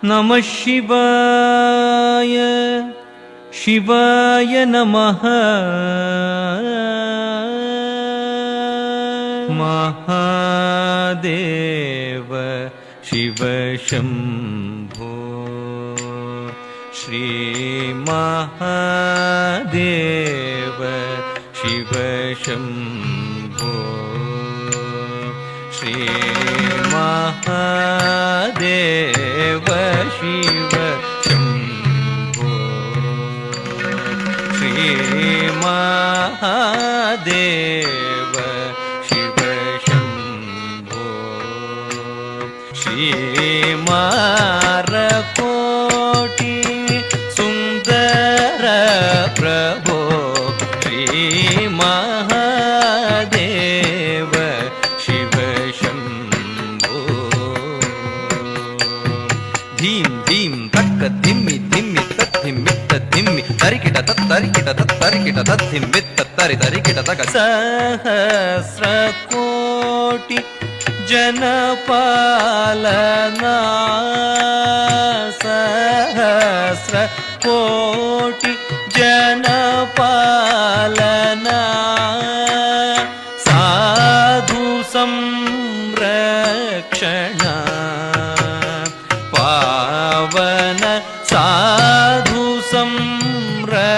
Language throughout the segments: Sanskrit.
नमः शिवाय शिवाय नमः महादेव शिव शम्भो श्री महादेव शिव शम्भो श्री महादेव शिव शम्भो श्री महादेव शिव शम्भो श्री मारकोटि सुन्दर प्रभो श्री महादेव शिव शम्भो धीं धीं तक्क धिम्मि धिम्मि तद्धिम्मित्त धिम्मि तरिकिट तत्तरिकिट तत्तरिकिट तद्धिम्मित्त तरि तरिकिट तक सहस्रकोटि जनपालना सहस्रकोटि जनपालना साधु संरक्षण पावन साधु संरक्षण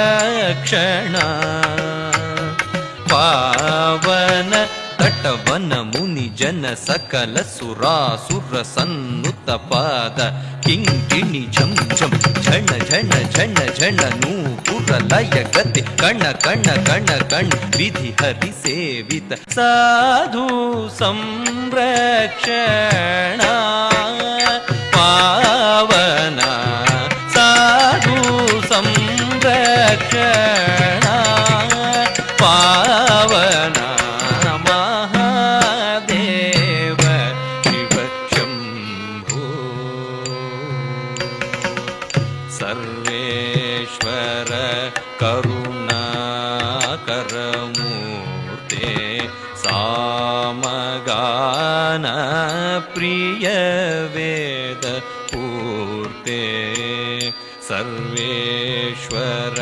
पावन तटवन मुनि जन सकल सुरासुर सन्नुत पाद किंकिणी झम झम झण झण झण झण नूपुर लय गति कण कण कण कण विधि हरि सेवित साधु संरक्षण पावन साधु संरक्षण पावन महादेव शिव शम्भो सर्वेश्वर करुणाकरमूर्ते सामगान प्रिय वेद पूर्ते सर्वेश्वर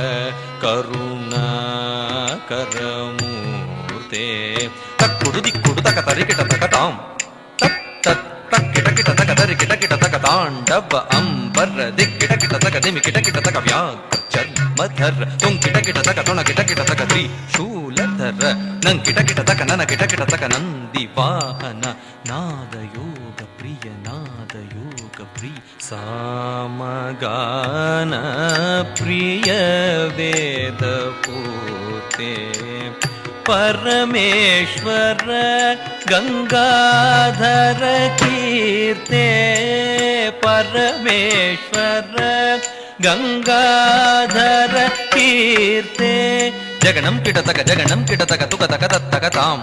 करुणाकरमूर्ते तक्कुडु दिक्कुडु तक तरिकिट तकतां तत् तत् तक्किट किट तक तरिकिट किट तक ताण्डव अंबर दिक्किट किट तक दिमि किट किट तक व्याघ्र चर्मधर तुंकिट किट तक तुण किट किट तक त्रिशूलधर नंकिट किट तक नन किट किट तक नंदि वाहन नादयोग प्रिय नादयोग प्रिय सामगान प्रिय वेद पूर्ते परमेश्वर गंगाधर कीर्ते परमेश्वर गंगाधर कीर्ते जगनं किटतक तुक तक तत्तकतां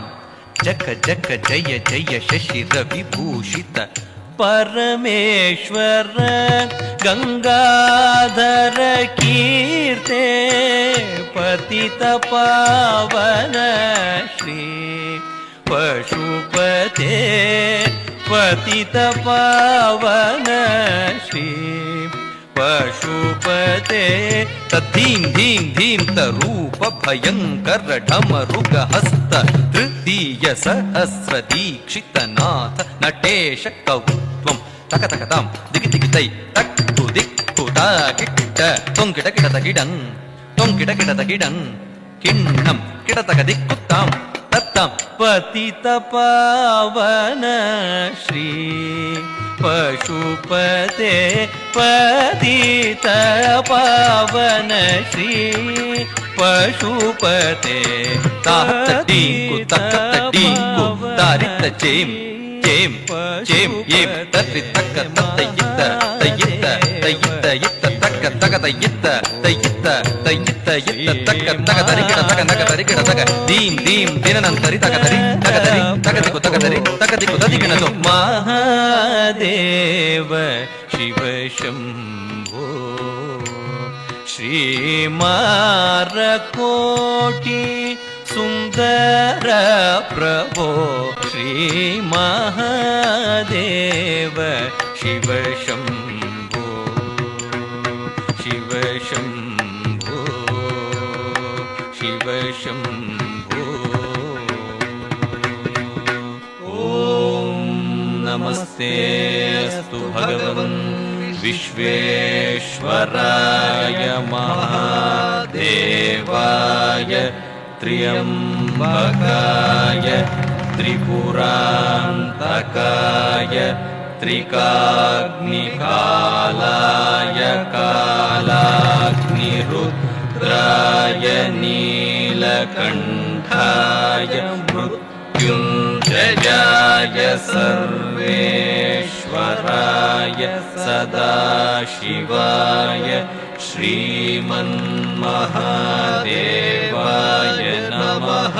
जग जग जय जय शशिर विभूषित परमेश्वर गंगाधर कीर्ते पतित पावन श्री पशुपते पतित पावन श्री पशुपते तद्धीं धीं धीं तरूप भयंकर ढमरुग हस्त तृतीय सहस्र दीक्षित नाथ नटेश कौत्वं तक तकतां दिगि दिगितै तक्कु दिक्कु ताकिट्ट तोंकिट किट तगिडं तोंकिट किट तगिडं किन्नं किट तक दिक्कुत्तां तत्तां पतित पावन श्री पशुपते पतित पावन श्री पशुपते ताहत्तीकु तक्कत्तीकु तारित चेम चेम चेम येम तत्रि तक्क तत्तयित्त तयित्त तयित्त यित्त तक्क तक तयित्त तयित्त तयित्त यित्त तक्क तक तरिकिट तक नक तरिकिट तक दीं दीं दिननंतरि तक तरि तकदिकु तकदिकु तदिकिणतो महादेव शिव शम्भो श्री मारकोटि सुंदर प्रभो श्री महादेव शिव शम्भो नमस्तेऽस्तु भगवन् विश्वेश्वराय महादेवाय त्र्यम्बकाय त्रिपुरान्तकाय त्रिकाग्निकालाय कालाग्निरुद्राय नीलकण्ठाय मृत्युञ्जयाय सर्वेश्वराय सदाशिवाय श्रीमन्महादेवाय नमः।